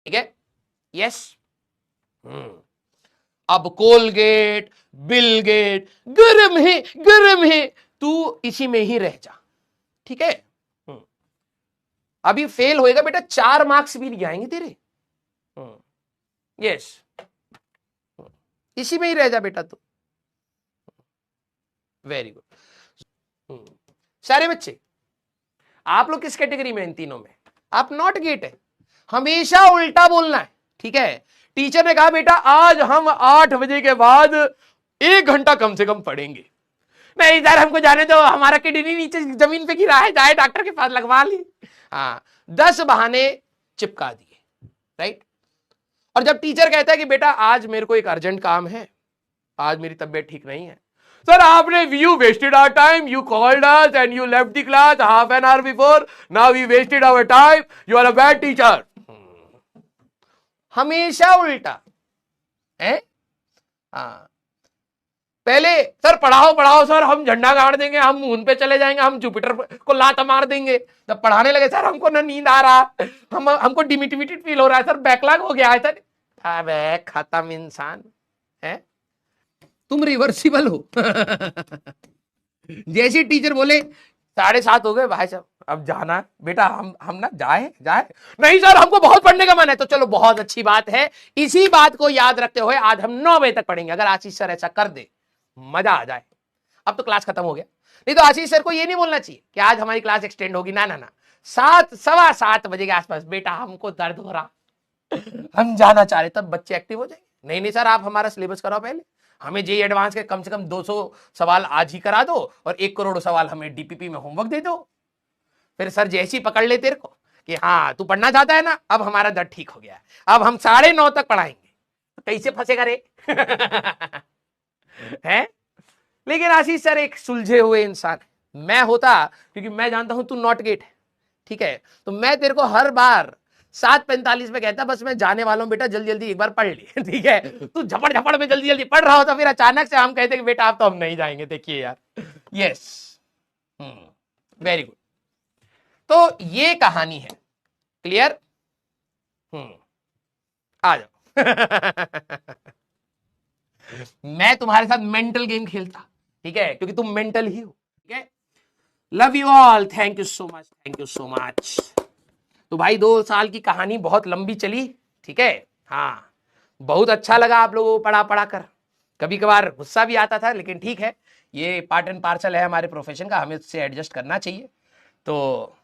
ठीक है, यस। अब कोलगेट, बिलगेट, गरम है, तू इसी में ही रह जा, ठीक है। अभी फेल होएगा बेटा, 4 मार्क्स भी नहीं आएंगे तेरे। यस, इसी में ही रह जा बेटा तू। Very good. सारे बच्चे आप लोग किस कैटेगरी में, इन तीनों में? आप नॉट गेट है, हमेशा उल्टा बोलना है, ठीक है। टीचर ने कहा बेटा आज हम 8 बजे के बाद 1 घंटा कम से कम पढ़ेंगे। नहीं सर हमको जाने दो, हमारा किडनी नीचे जमीन पे गिरा है, जाए डॉक्टर के पास लगवा ली। हाँ, 10 बहाने चिपका दिए, राइट। और जब टीचर कहता है कि बेटा आज मेरे को एक अर्जेंट काम है, आज मेरी तबीयत ठीक नहीं है, सर आपने you wasted our time, you called us and you left the class half an hour before, now we wasted our time, you are a bad teacher. हमेशा उल्टा है। हाँ, पहले सर पढ़ाओ पढ़ाओ सर, हम झंडा गाड़ देंगे, हम मून पे चले जाएंगे, हम जुपिटर को लात मार देंगे। जब पढ़ाने लगे सर हमको ना नींद आ रहा, हमको डिमिटिमिटेड फील हो रहा है सर, बैकलॉग हो गया है सर। अबे खत्म इंसान है, तुम रिवर्सिबल हो। जैसे टीचर बोले 7:30 हो गए भाई साहब, अब जाना है बेटा, हम ना जाए। नहीं सर हमको बहुत पढ़ने का मन है, तो चलो बहुत अच्छी बात है, इसी बात को याद रखते हुए आज हम 9 बजे तक पढ़ेंगे। अगर आशीष सर ऐसा कर दे मजा आ जाए। अब तो क्लास खत्म हो गया, नहीं तो आशीष सर को ये नहीं बोलना चाहिए कि आज हमारी क्लास एक्सटेंड होगी, ना ना ना, 7:15 बजे के आसपास बेटा हमको दर्द हो रहा, हम जाना चाह रहे, तब बच्चे एक्टिव हो जाएंगे। नहीं सर आप हमारा सिलेबस कराओ पहले, हमें जेई एडवांस के कम से कम 200 सवाल आज ही करा दो और 1 करोड़ सवाल हमें डीपीपी में होमवर्क दे दो। फिर सर जैसी पकड़ ले तेरे को कि हाँ तू पढ़ना चाहता है ना, अब हमारा दर्द ठीक हो गया, अब हम 9:30 तक पढ़ाएंगे, तो कैसे फंसेगा रे? है। लेकिन आशीष सर एक सुलझे हुए इंसान है, मैं होता, क्योंकि मैं जानता हूं तू नॉट गेट है, ठीक है, तो मैं तेरे को हर बार 7:45 में कहता बस मैं जाने वाला हूं बेटा, जल्दी जल्दी एक बार पढ़ ली। ठीक है, तू झपड़ में जल्दी जल्दी पढ़ रहा होता, फिर अचानक से हम कहते कि बेटा आप तो हम नहीं जाएंगे, देखिए यार। Yes, very good. तो ये कहानी है, क्लियर? आ जाओ। मैं तुम्हारे साथ मेंटल गेम खेलता, ठीक है, क्योंकि तुम मेंटल ही हो, ठीक है। Love you all, thank you so much, thank you so much. तो भाई 2 साल की कहानी बहुत लंबी चली, ठीक है। हाँ, बहुत अच्छा लगा आप लोगों को पढ़ा कर, कभी कभार गुस्सा भी आता था, लेकिन ठीक है, ये पार्ट एंड पार्सल है हमारे प्रोफेशन का, हमें उससे एडजस्ट करना चाहिए। तो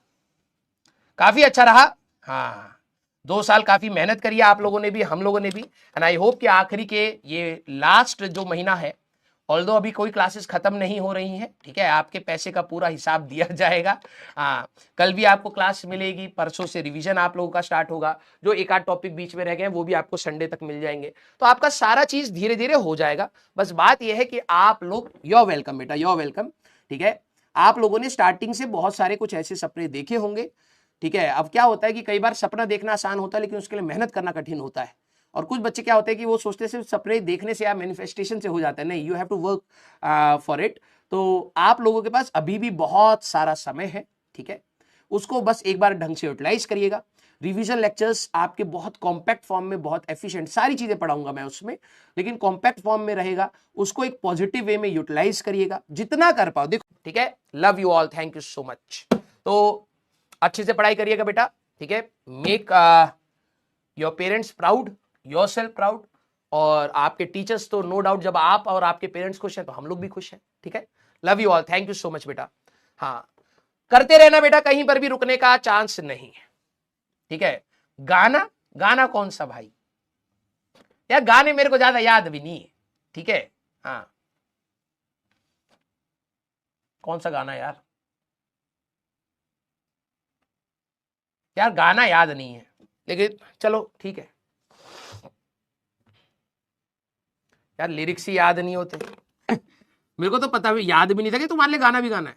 काफी अच्छा रहा। हाँ, 2 साल काफी मेहनत करी आप लोगों ने भी, हम लोगों ने भी, एंड आई होप कि आखिरी के ये लास्ट जो महीना है, ऑल्दो अभी कोई क्लासेस खत्म नहीं हो रही हैं, ठीक है, आपके पैसे का पूरा हिसाब दिया जाएगा। हाँ, कल भी आपको क्लास मिलेगी, परसों से रिवीजन आप लोगों का स्टार्ट होगा, जो एक आध टॉपिक बीच में रह गए वो भी आपको संडे तक मिल जाएंगे, तो आपका सारा चीज धीरे धीरे हो जाएगा। बस बात यह है कि आप लोग, योर वेलकम बेटा, योर वेलकम, ठीक है। आप लोगों ने स्टार्टिंग से बहुत सारे कुछ ऐसे सपने देखे होंगे, ठीक है। अब क्या होता है कि कई बार सपना देखना आसान होता है, लेकिन उसके लिए मेहनत करना कठिन होता है। और कुछ बच्चे क्या होते हैं कि वो सोचते सिर्फ सपने देखने से या मैनिफेस्टेशन से हो जाता है, नहीं, you have to work for it. तो आप लोगों के पास अभी भी बहुत सारा समय है, ठीक है, उसको बस एक बार ढंग से यूटिलाइज करिएगा। रिवीजन लेक्चर्स आपके बहुत कॉम्पैक्ट फॉर्म में, बहुत एफिशिएंट, सारी चीजें पढ़ाऊंगा मैं उसमें, लेकिन कॉम्पैक्ट फॉर्म में रहेगा, उसको एक पॉजिटिव वे में यूटिलाइज करिएगा जितना कर पाओ, देखो, ठीक है। Love you all, thank you so much. तो अच्छे से पढ़ाई करिएगा बेटा, ठीक है। Make your parents proud, yourself proud, और आपके टीचर्स तो नो डाउट, जब आप और आपके पेरेंट्स खुश हैं तो हम लोग भी खुश हैं, ठीक है। Love you all, thank you so much बेटा। हाँ, करते रहना बेटा, कहीं पर भी रुकने का चांस नहीं है, ठीक है। गाना कौन सा भाई? यार गाने मेरे को ज्यादा याद भी नहीं है, ठीक है। हाँ, कौन सा गाना यार? यार गाना याद नहीं है, लेकिन चलो ठीक है यार, लिरिक्स ही याद नहीं होते। मेरे को तो पता भी, याद भी नहीं था कि तुम्हारे लिए गाना भी गाना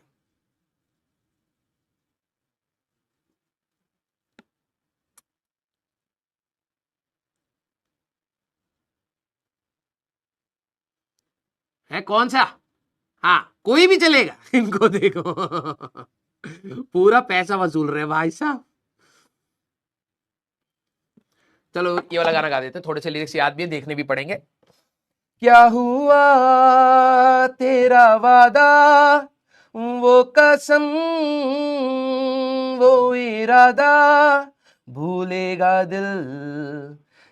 है कौन सा? हाँ, कोई भी चलेगा। इनको देखो, पूरा पैसा वसूल रहे भाई साहब। चलो ये वाला गाना गा देते हैं, थोड़े से लिरिक्स याद भी है, देखने भी पड़ेंगे। क्या हुआ तेरा वादा, वो कसम, वो इरादा, भूलेगा दिल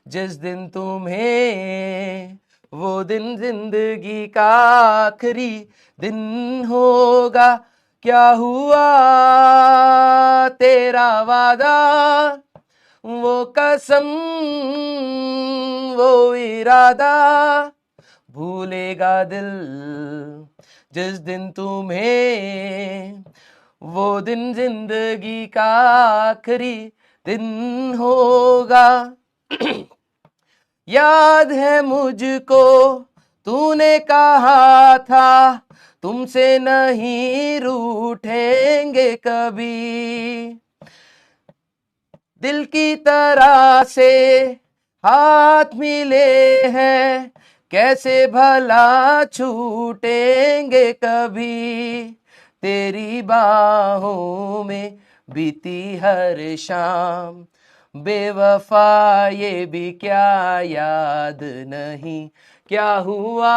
जिस दिन तुम्हें, वो दिन जिंदगी का आखिरी दिन होगा। क्या हुआ तेरा वादा, वो कसम, वो इरादा, भूलेगा दिल जिस दिन तुम्हें, वो दिन जिंदगी का आखिरी दिन होगा। याद है मुझको तूने कहा था, तुमसे नहीं रूठेंगे कभी, दिल की तरह से हाथ मिले हैं, कैसे भला छूटेंगे कभी, तेरी बाहों में बीती हर शाम, बेवफा ये भी क्या याद नहीं। क्या हुआ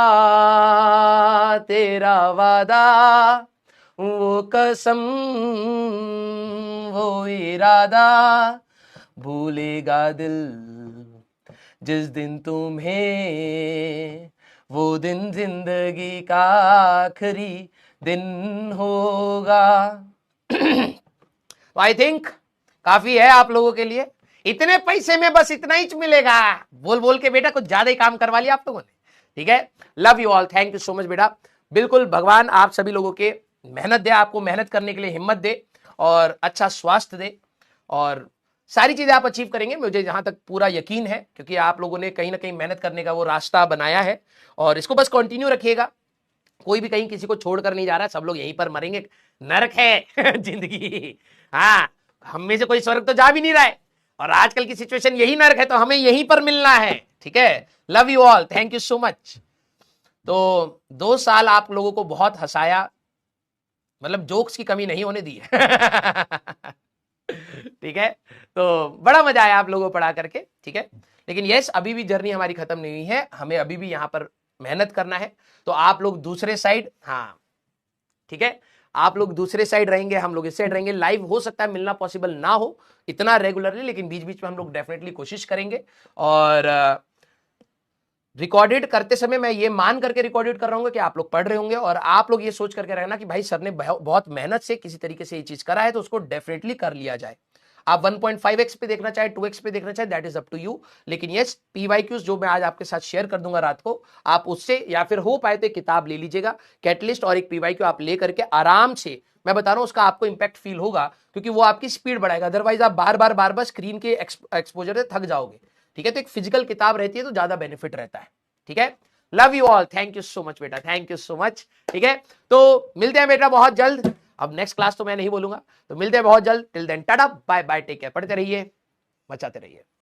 तेरा वादा, वो कसम, वो इरादा, भूलेगा दिल जिस दिन तुम्हें, वो दिन जिंदगी का आखिरी दिन होगा। आई थिंक काफी है आप लोगों के लिए, इतने पैसे में बस इतना ही मिलेगा, बोल बोल के बेटा कुछ ज्यादा ही काम करवा लिया आप लोगों ने। ठीक है, love you all, thank you so much बेटा। बिल्कुल भगवान आप सभी लोगों के मेहनत दे, आपको मेहनत करने के लिए हिम्मत दे और अच्छा स्वास्थ्य दे, और सारी चीजें आप अचीव करेंगे, मुझे जहां तक पूरा यकीन है, क्योंकि आप लोगों ने कहीं ना कहीं मेहनत करने का वो रास्ता बनाया है, और इसको बस कंटिन्यू रखिएगा। कोई भी कहीं किसी को छोड़कर नहीं जा रहा, सब लोग यहीं पर मरेंगे, नरक है जिंदगी। हाँ, हम में से कोई स्वर्ग तो जा भी नहीं रहा है, और आजकल की सिचुएशन यही नरक है, तो हमें यहीं पर मिलना है। ठीक है, love you all, thank you so much. तो 2 साल आप लोगों को बहुत हंसाया, मतलब जोक्स की कमी नहीं होने दी है। ठीक है, तो बड़ा मजा आया आप लोगों को पढ़ा करके। ठीक है, लेकिन यस अभी भी जर्नी हमारी खत्म नहीं हुई है, हमें अभी भी यहां पर मेहनत करना है। तो आप लोग दूसरे साइड, हाँ ठीक है, आप लोग दूसरे साइड रहेंगे, हम लोग इस साइड रहेंगे। लाइव हो सकता है मिलना पॉसिबल ना हो इतना रेगुलरली, लेकिन बीच बीच में हम लोग डेफिनेटली कोशिश करेंगे। और रिकॉर्डेड करते समय मैं ये मान करके रिकॉर्डेड कर रहा हूँ कि आप लोग पढ़ रहे होंगे, और आप लोग ये सोच करके रहना कि भाई सर ने बहुत मेहनत से किसी तरीके से ये चीज करा है, तो उसको डेफिनेटली कर लिया जाए। आप 1.5x पे देखना चाहे, 2x पे देखना चाहे, that is up to you. लेकिन यस पीवाईक्यूज जो मैं आज आपके साथ शेयर कर दूंगा रात को, आप उससे या फिर हो पाए तो एक किताब ले लीजिएगा, कैटलिस्ट और एक पीवाईक्यू आप ले करके आराम से, मैं बता रहा हूं उसका आपको इंपैक्ट फील होगा, क्योंकि वो आपकी स्पीड बढ़ाएगा। अदरवाइज आप बार बार स्क्रीन के एक्सपोजर से थक जाओगे। ठीक है, तो एक फिजिकल किताब रहती है तो ज्यादा बेनिफिट रहता है। ठीक है, love you all, thank you so much बेटा, थैंक यू सो मच। ठीक है, तो मिलते हैं बेटा बहुत जल्द। अब नेक्स्ट क्लास तो मैं नहीं बोलूंगा, तो मिलते हैं बहुत जल्द। Till then tata bye bye, take care, पढ़ते रहिए, बचाते रहिए।